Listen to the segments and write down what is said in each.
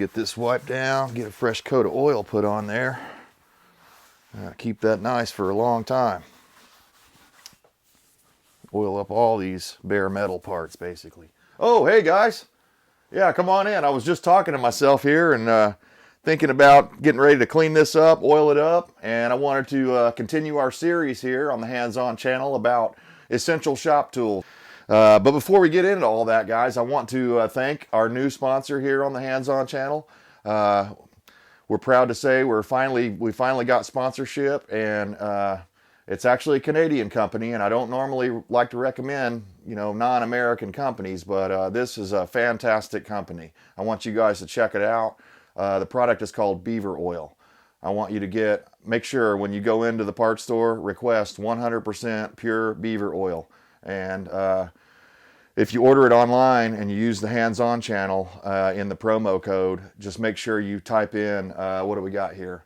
get this wiped down, get a fresh coat of oil put on there. Keep that nice for a long time. Oil up all these bare metal parts, basically. Oh, hey guys. Yeah, come on in. I was just talking to myself here and thinking about getting ready to clean this up, oil it up, and I wanted to continue our series here on the Hands-On channel about essential shop tools. But before we get into all that, guys, I want to thank our new sponsor here on the Hands-On channel. We're proud to say we finally got sponsorship, and it's actually a Canadian company, and I don't normally like to recommend, non-American companies, but this is a fantastic company. I want you guys to check it out. The product is called Beaver Oil. I want you to make sure when you go into the parts store, request 100% pure beaver oil. And if you order it online and you use the Hands-On channel in the promo code, just make sure you type in, what do we got here?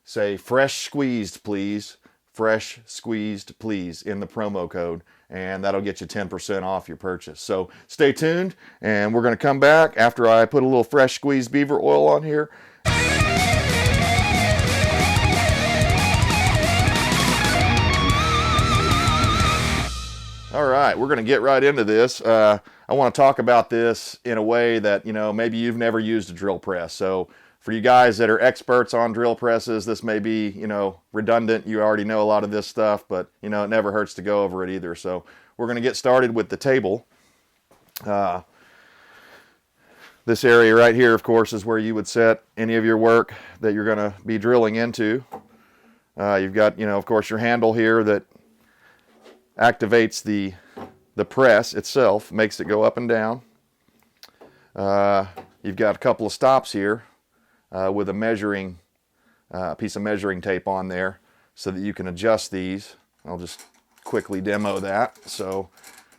Say, fresh squeezed, please. Fresh squeezed, please, in the promo code, and that'll get you 10% off your purchase. So stay tuned, and we're going to come back after I put a little fresh squeezed beaver oil on here. All right, we're going to get right into this. I want to talk about this in a way that, maybe you've never used a drill press. So for you guys that are experts on drill presses, this may be, redundant. You already know a lot of this stuff, but, it never hurts to go over it either. So we're going to get started with the table. This area right here, of course, is where you would set any of your work that you're going to be drilling into. You've got, of course, your handle here that activates the press itself, makes it go up and down. You've got a couple of stops here with a piece of measuring tape on there so that you can adjust these. I'll just quickly demo that. So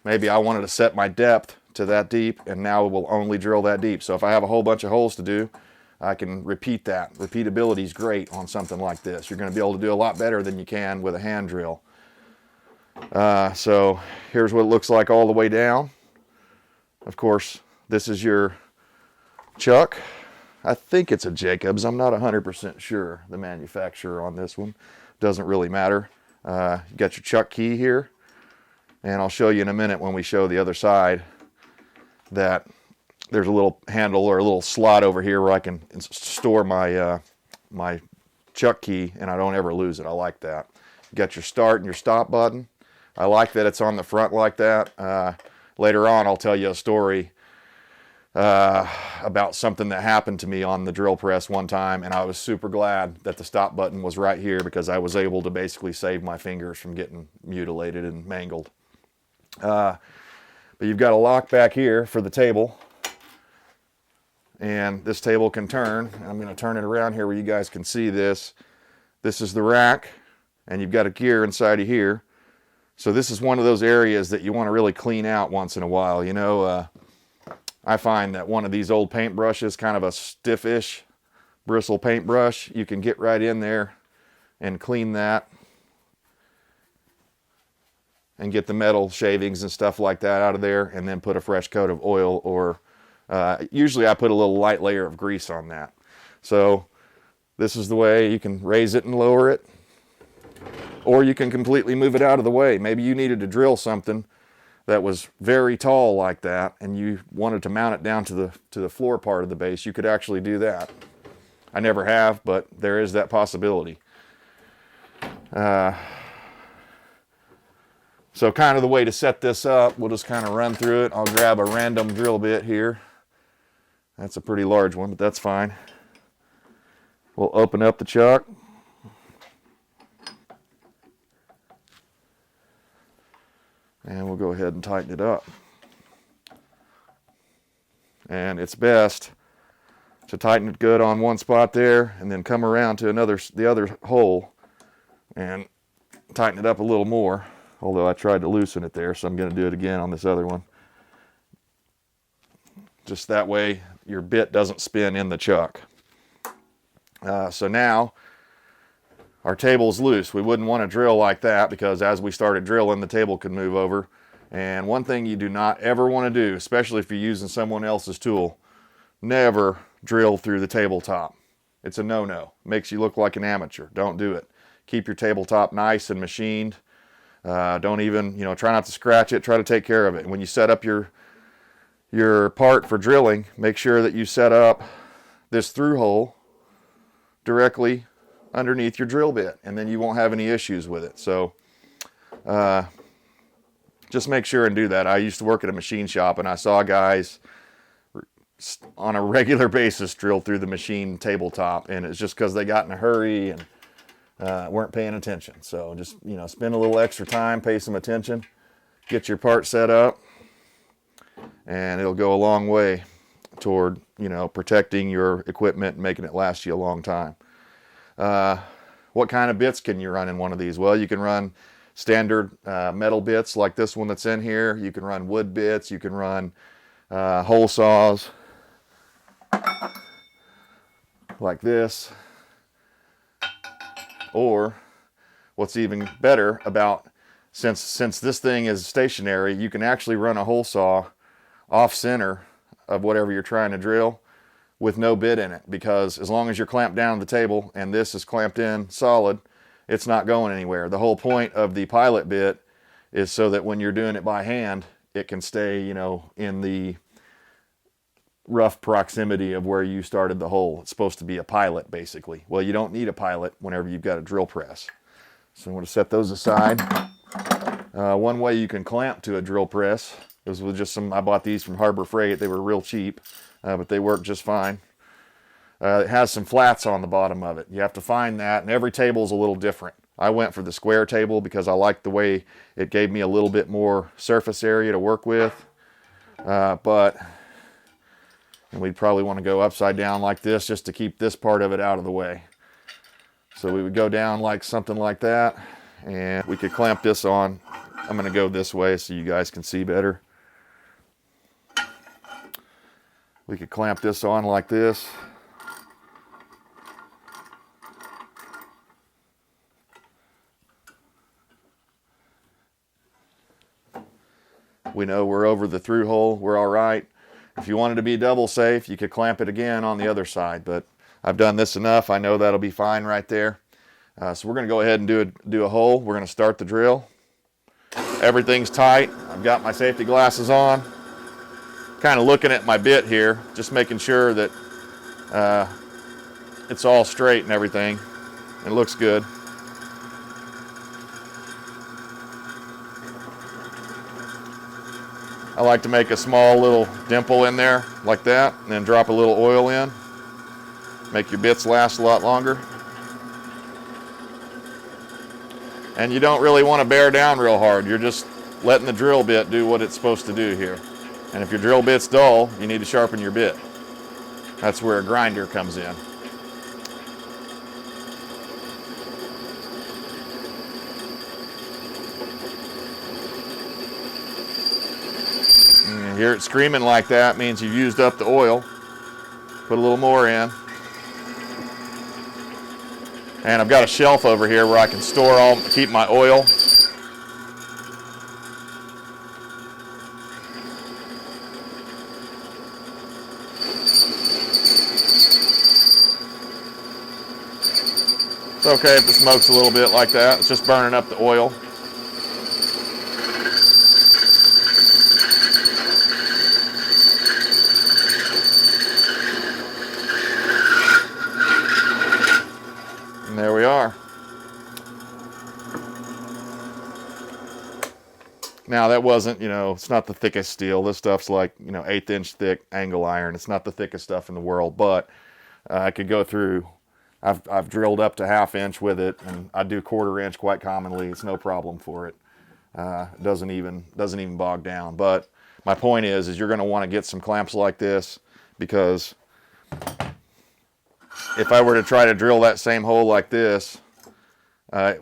maybe I wanted to set my depth to that deep, and now we'll only drill that deep. So if I have a whole bunch of holes to do, I can repeat that. Repeatability is great on something like this. You're going to be able to do a lot better than you can with a hand drill. So here's what it looks like all the way down. Of course, this is your chuck. I think it's a Jacobs. I'm not 100% sure, the manufacturer on this one. Doesn't really matter. You got your chuck key here, and I'll show you in a minute when we show the other side that there's a little handle or a little slot over here where I can store my my chuck key, and I don't ever lose it. I like that. You got your start and your stop button. I like that it's on the front like that. Later on, I'll tell you a story about something that happened to me on the drill press one time, and I was super glad that the stop button was right here because I was able to basically save my fingers from getting mutilated and mangled. But you've got a lock back here for the table, and this table can turn. I'm going to turn it around here where you guys can see this. This is the rack, and you've got a gear inside of here. So this is one of those areas that you want to really clean out once in a while. I find that one of these old paintbrushes, kind of a stiffish bristle paintbrush, you can get right in there and clean that and get the metal shavings and stuff like that out of there, and then put a fresh coat of oil, or usually I put a little light layer of grease on that. So this is the way you can raise it and lower it, or you can completely move it out of the way. Maybe you needed to drill something that was very tall like that, and you wanted to mount it down to the floor part of the base. You could actually do that. I never have, but there is that possibility. So kind of the way to set this up, we'll just kind of run through it. I'll grab a random drill bit here. That's a pretty large one, but that's fine. We'll open up the chuck. And we'll go ahead and tighten it up. And it's best to tighten it good on one spot there, and then come around to the other hole and tighten it up a little more. Although I tried to loosen it there, so I'm going to do it again on this other one. Just that way your bit doesn't spin in the chuck. So now our table's loose. We wouldn't want to drill like that, because as we started drilling, the table could move over. And one thing you do not ever want to do, especially if you're using someone else's tool, never drill through the tabletop. It's a no-no. Makes you look like an amateur. Don't do it. Keep your tabletop nice and machined. Don't even, try not to scratch it. Try to take care of it. And when you set up your part for drilling, make sure that you set up this through hole directly underneath your drill bit, and then you won't have any issues with it. So just make sure and do that. I used to work at a machine shop, and I saw guys on a regular basis drill through the machine tabletop, and it's just because they got in a hurry and weren't paying attention. So just, spend a little extra time, pay some attention, get your part set up, and it'll go a long way toward, protecting your equipment and making it last you a long time. What kind of bits can you run in one of these? Well, you can run standard metal bits like this one that's in here. You can run wood bits. You can run hole saws like this. Or what's even better about, since this thing is stationary, you can actually run a hole saw off center of whatever you're trying to drill with no bit in it, because as long as you're clamped down to the table and this is clamped in solid, it's not going anywhere. The whole point of the pilot bit is so that when you're doing it by hand, it can stay, in the rough proximity of where you started the hole. It's supposed to be a pilot, basically. Well, you don't need a pilot whenever you've got a drill press. So I'm going to set those aside. One way you can clamp to a drill press is with just I bought these from Harbor Freight. They were real cheap, but they work just fine. It has some flats on the bottom of it. You have to find that, and every table is a little different. I went for the square table because I liked the way it gave me a little bit more surface area to work with. And we'd probably want to go upside down like this just to keep this part of it out of the way. So we would go down like something like that, and we could clamp this on. I'm going to go this way so you guys can see better. We could clamp this on like this. We know we're over the through hole. We're all right. If you wanted to be double safe, you could clamp it again on the other side, but I've done this enough. I know that'll be fine right there. So we're going to go ahead and do a hole. We're going to start the drill. Everything's tight. I've got my safety glasses on. Kind of looking at my bit here, just making sure that it's all straight and everything. It looks good. I like to make a small little dimple in there like that, and then drop a little oil in. Make your bits last a lot longer. And you don't really want to bear down real hard. You're just letting the drill bit do what it's supposed to do here. And if your drill bit's dull, you need to sharpen your bit. That's where a grinder comes in. And you hear it screaming like that, means you've used up the oil. Put a little more in. And I've got a shelf over here where I can keep my oil. It's okay if the smoke's a little bit like that. It's just burning up the oil. And there we are. Now that wasn't, it's not the thickest steel. This stuff's like, 1/8 inch thick angle iron. It's not the thickest stuff in the world, but I could go through. I've drilled up to 1/2 inch with it, and I do 1/4 inch quite commonly. It's no problem for it. It doesn't even bog down. But my point is you're going to want to get some clamps like this, because if I were to try to drill that same hole like this,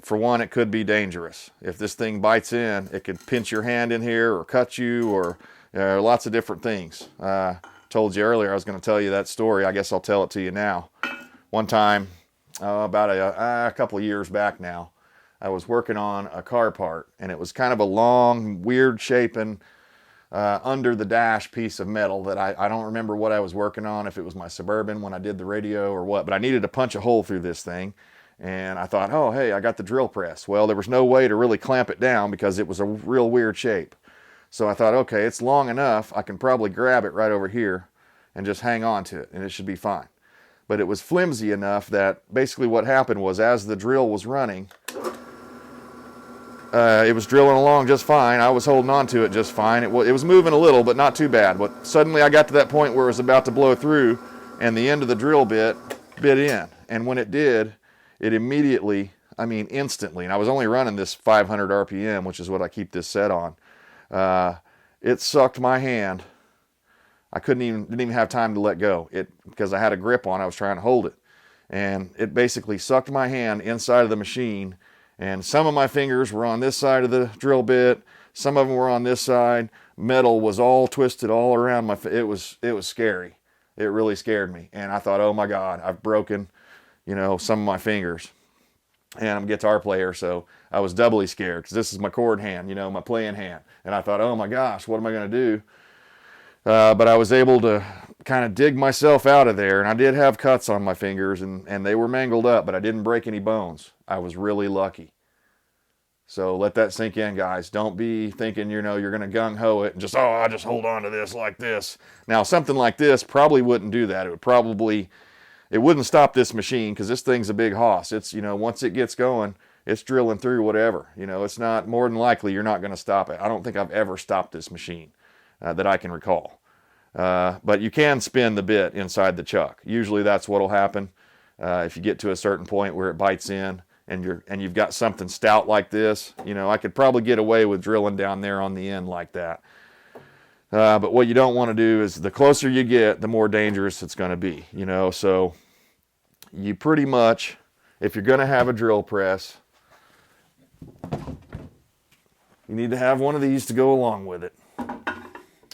for one, it could be dangerous. If this thing bites in, it could pinch your hand in here or cut you, or lots of different things. Told you earlier I was going to tell you that story. I guess I'll tell it to you now. One time, about a couple of years back now, I was working on a car part, and it was kind of a long, weird shaping under the dash piece of metal that I don't remember what I was working on, if it was my Suburban when I did the radio or what, but I needed to punch a hole through this thing. And I thought, oh, hey, I got the drill press. Well, there was no way to really clamp it down because it was a real weird shape. So I thought, okay, it's long enough. I can probably grab it right over here and just hang on to it, and it should be fine. But it was flimsy enough that basically what happened was, as the drill was running, it was drilling along just fine. I was holding on to it just fine. It was moving a little, but not too bad. But suddenly I got to that point where it was about to blow through, and the end of the drill bit bit in. And when it did, it immediately, I mean instantly, and I was only running this 500 RPM, which is what I keep this set on. It sucked my hand. I didn't even have time to let go. Because I had a grip on, I was trying to hold it. And it basically sucked my hand inside of the machine. And some of my fingers were on this side of the drill bit. Some of them were on this side. Metal was all twisted all around my, it was scary. It really scared me. And I thought, oh my God, I've broken, some of my fingers. And I'm a guitar player, so I was doubly scared because this is my chord hand, my playing hand. And I thought, oh my gosh, what am I going to do? But I was able to kind of dig myself out of there. And I did have cuts on my fingers, and they were mangled up, but I didn't break any bones. I was really lucky. So let that sink in, guys. Don't be thinking, you're going to gung-ho it and just, I'll just hold on to this like this. Now, something like this probably wouldn't do that. It wouldn't stop this machine because this thing's a big hoss. It's, once it gets going, it's drilling through whatever. It's not, more than likely, you're not going to stop it. I don't think I've ever stopped this machine that I can recall. But you can spin the bit inside the chuck. Usually that's what'll happen if you get to a certain point where it bites in and you've got something stout like this. I could probably get away with drilling down there on the end like that. But what you don't want to do is, the closer you get, the more dangerous it's going to be. So you pretty much, if you're going to have a drill press, you need to have one of these to go along with it.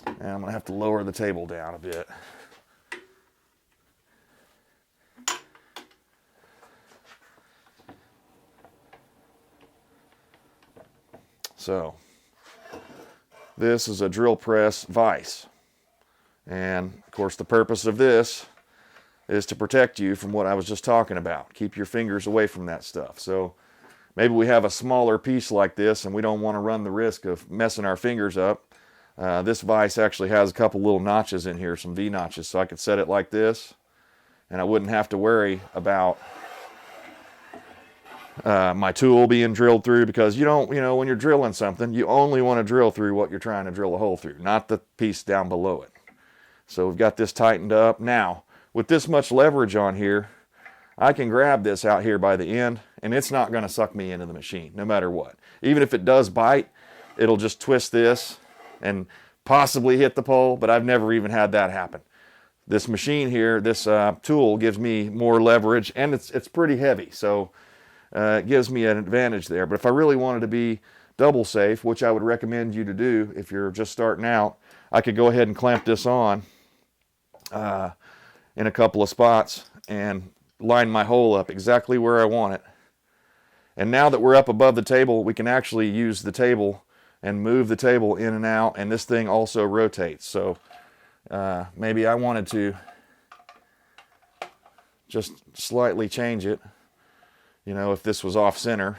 And I'm going to have to lower the table down a bit. So, this is a drill press vise. And, of course, the purpose of this is to protect you from what I was just talking about. Keep your fingers away from that stuff. So, maybe we have a smaller piece like this and we don't want to run the risk of messing our fingers up. This vise actually has a couple little notches in here, some V notches, so I could set it like this, and I wouldn't have to worry about my tool being drilled through, because when you're drilling something, you only want to drill through what you're trying to drill a hole through, not the piece down below it. So we've got this tightened up. Now, with this much leverage on here, I can grab this out here by the end, and it's not going to suck me into the machine, no matter what. Even if it does bite, it'll just twist this and possibly hit the pole, but I've never even had that happen. This machine here, this tool gives me more leverage, and it's pretty heavy, so it gives me an advantage there. But if I really wanted to be double safe, which I would recommend you to do if you're just starting out, I could go ahead and clamp this on in a couple of spots and line my hole up exactly where I want it. And now that we're up above the table, we can actually use the table and move the table in and out, and this thing also rotates. So maybe I wanted to just slightly change it. If this was off center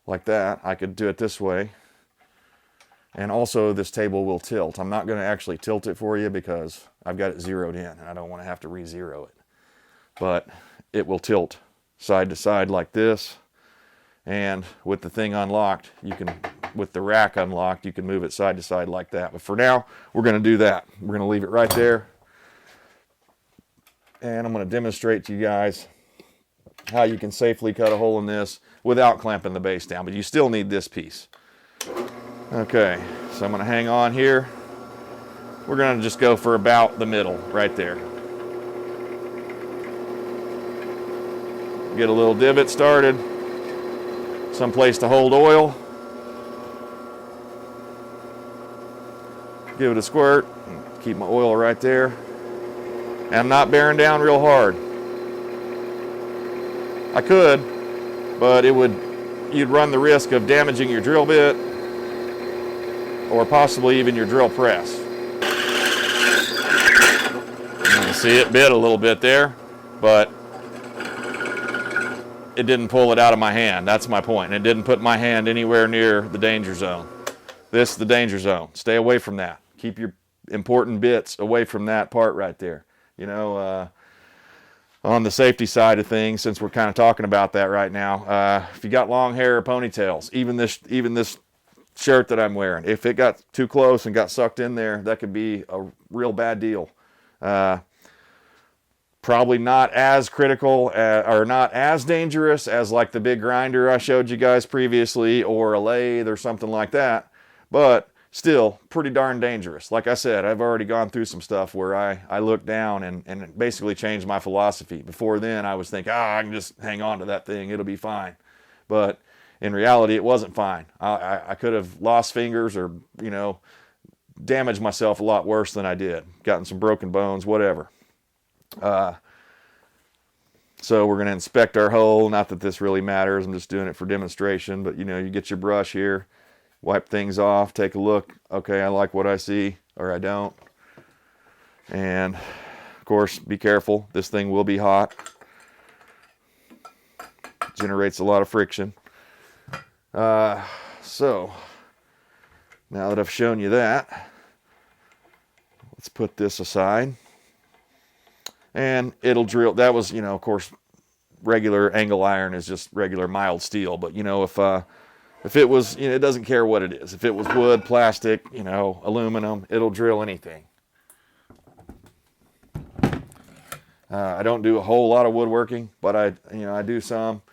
like that, I could do it this way. And also this table will tilt. I'm not going to actually tilt it for you because I've got it zeroed in and I don't want to have to re-zero it. But it will tilt side to side like this. And with the thing unlocked, with the rack unlocked, you can move it side to side like that. But for now, we're going to do that. We're going to leave it right there. And I'm going to demonstrate to you guys how you can safely cut a hole in this without clamping the base down. But you still need this piece. Okay, so I'm going to hang on here. We're going to just go for about the middle right there. Get a little divot started. Some place to hold oil. Give it a squirt. Keep my oil right there. And I'm not bearing down real hard. I could, but you'd run the risk of damaging your drill bit or possibly even your drill press. You see it bit a little bit there, but it didn't pull it out of my hand. That's my point. And it didn't put my hand anywhere near the danger zone. This is the danger zone. Stay away from that. Keep your important bits away from that part right there. You know, on the safety side of things, since we're kind of talking about that right now, if you got long hair or ponytails, even this shirt that I'm wearing, if it got too close and got sucked in there, that could be a real bad deal. Probably not as critical or not as dangerous as like the big grinder I showed you guys previously, or a lathe or something like that, but still pretty darn dangerous. Like I said, I've already gone through some stuff where I looked down and basically changed my philosophy. Before then, I was thinking, I can just hang on to that thing, it'll be fine. But in reality, it wasn't fine. I could have lost fingers or, you know, damaged myself a lot worse than I did. Gotten some broken bones, whatever. So we're going to inspect our hole. Not that this really matters. I'm just doing it for demonstration. But, you know, you get your brush here, wipe things off, take a look. Okay, I like what I see, or I don't. And, of course, be careful. This thing will be hot. Generates a lot of friction. So, now that I've shown you that, let's put this aside. And it'll drill. That was, you know, of course, regular angle iron is just regular mild steel. But, you know, if it was, you know, it doesn't care what it is. If it was wood, plastic, you know, aluminum, it'll drill anything. I don't do a whole lot of woodworking, but I do some,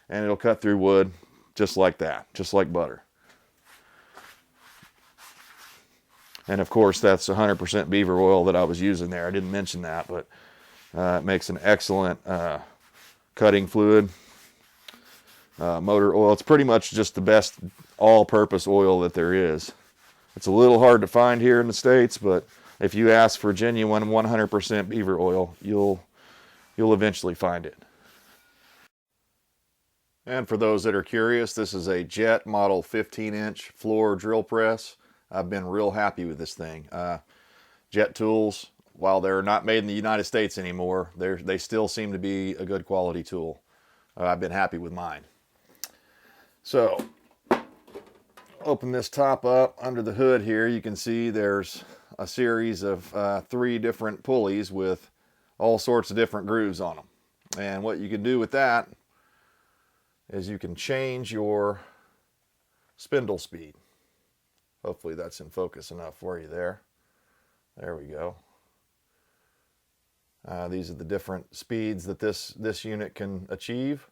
and it'll cut through wood just like that, just like butter. And of course, that's 100% beaver oil that I was using there. I didn't mention that, but it makes an excellent cutting fluid. Motor oil. It's pretty much just the best all-purpose oil that there is. It's a little hard to find here in the States, but if you ask for genuine 100% beaver oil, you'll eventually find it. And for those that are curious, this is a Jet model 15-inch floor drill press. I've been real happy with this thing. Jet tools, while they're not made in the United States anymore, they still seem to be a good quality tool. I've been happy with mine. So, open this top up. Under the hood here, you can see there's a series of 3 different pulleys with all sorts of different grooves on them. And what you can do with that is you can change your spindle speed. Hopefully that's in focus enough for you there. There we go. These are the different speeds that this unit can achieve.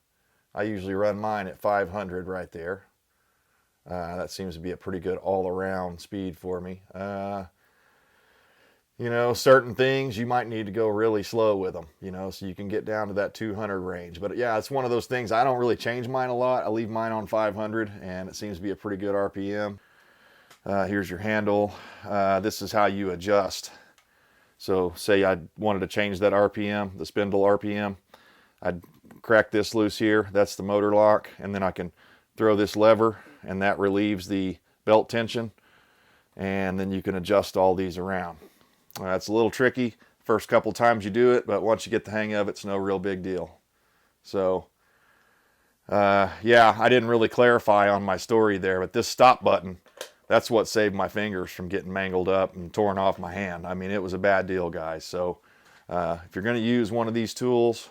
I usually run mine at 500 right there. That seems to be a pretty good all-around speed for me. You know, certain things you might need to go really slow with them, you know, so you can get down to that 200 range. But yeah, it's one of those things. I don't really change mine a lot. I leave mine on 500, and it seems to be a pretty good RPM. Here's your handle. This is how you adjust. So say I wanted to change that RPM, the spindle RPM, I'd crack this loose here. That's the motor lock. And then I can throw this lever, and that relieves the belt tension. And then you can adjust all these around. It's a little tricky first couple times you do it, but once you get the hang of it, it's no real big deal. So, yeah, I didn't really clarify on my story there, but this stop button, that's what saved my fingers from getting mangled up and torn off my hand. I mean, it was a bad deal, guys. So if you're going to use one of these tools,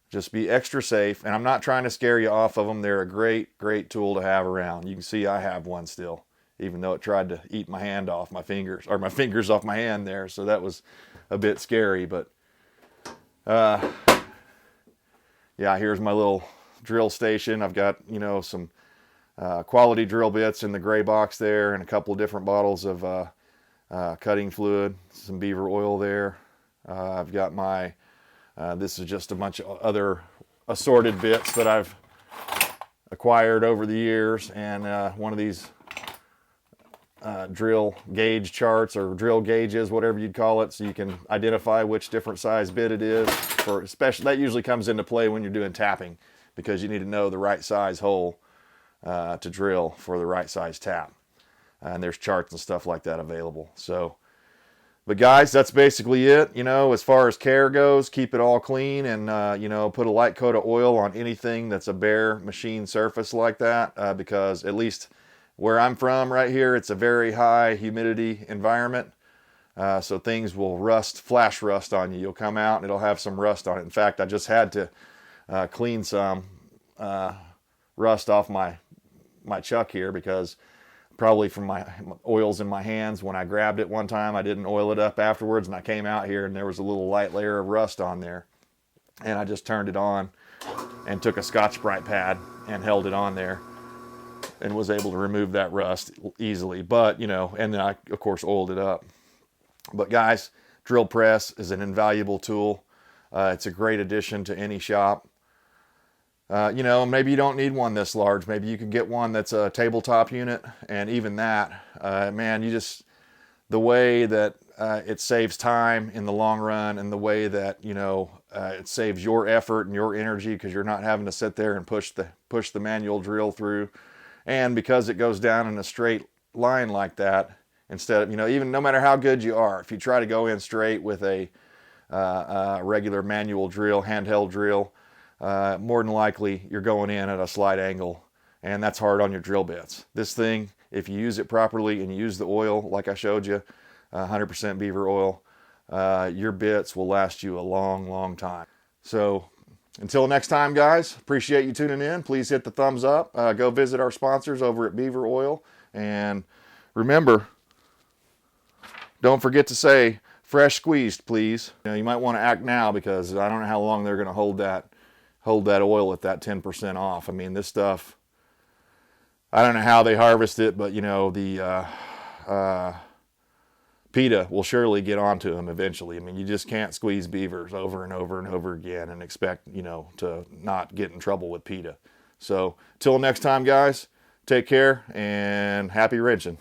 just be extra safe. And I'm not trying to scare you off of them. They're a great, great tool to have around. You can see I have one still, even though it tried to eat my hand off my fingers, or my fingers off my hand there. So that was a bit scary. But yeah, here's my little drill station. I've got, you know, some quality drill bits in the gray box there, and a couple of different bottles of cutting fluid, some beaver oil there. I've got my, this is just a bunch of other assorted bits that I've acquired over the years, and one of these drill gauge charts, or drill gauges, whatever you'd call it, so you can identify which different size bit it is. For especially, that usually comes into play when you're doing tapping, because you need to know the right size hole to drill for the right size tap. and there's charts and stuff like that available. So, but guys, that's basically it. You know, as far as care goes, keep it all clean, and you know, put a light coat of oil on anything that's a bare machine surface like that, because at least where I'm from right here, it's a very high humidity environment. So things will rust, flash rust on you. You'll come out and it'll have some rust on it. In fact, I just had to clean some rust off my chuck here, because probably from my oils in my hands when I grabbed it one time, I didn't oil it up afterwards, and I came out here and there was a little light layer of rust on there. And I just turned it on and took a Scotch-Brite pad and held it on there and was able to remove that rust easily. But, you know, and then I, of course, oiled it up. But guys, drill press is an invaluable tool. It's a great addition to any shop. You know, maybe you don't need one this large. Maybe you can get one that's a tabletop unit, and even that, man, you just, the way that it saves time in the long run, and the way that, you know, it saves your effort and your energy, because you're not having to sit there and push the manual drill through. And because it goes down in a straight line like that, instead of, you know, even no matter how good you are, if you try to go in straight with a regular manual drill, handheld drill, more than likely you're going in at a slight angle, and that's hard on your drill bits. This thing, if you use it properly and you use the oil like I showed you, 100% beaver oil, your bits will last you a long, long time. So until next time, guys, appreciate you tuning in. Please hit the thumbs up. Go visit our sponsors over at Beaver Oil, and remember, don't forget to say fresh squeezed, please. You know, you might want to act now, because I don't know how long they're going to hold that oil at that 10% off. I mean, this stuff, I don't know how they harvest it, but you know, the PETA will surely get onto them eventually. I mean, you just can't squeeze beavers over and over and over again and expect, you know, to not get in trouble with PETA. So till next time, guys, take care and happy wrenching.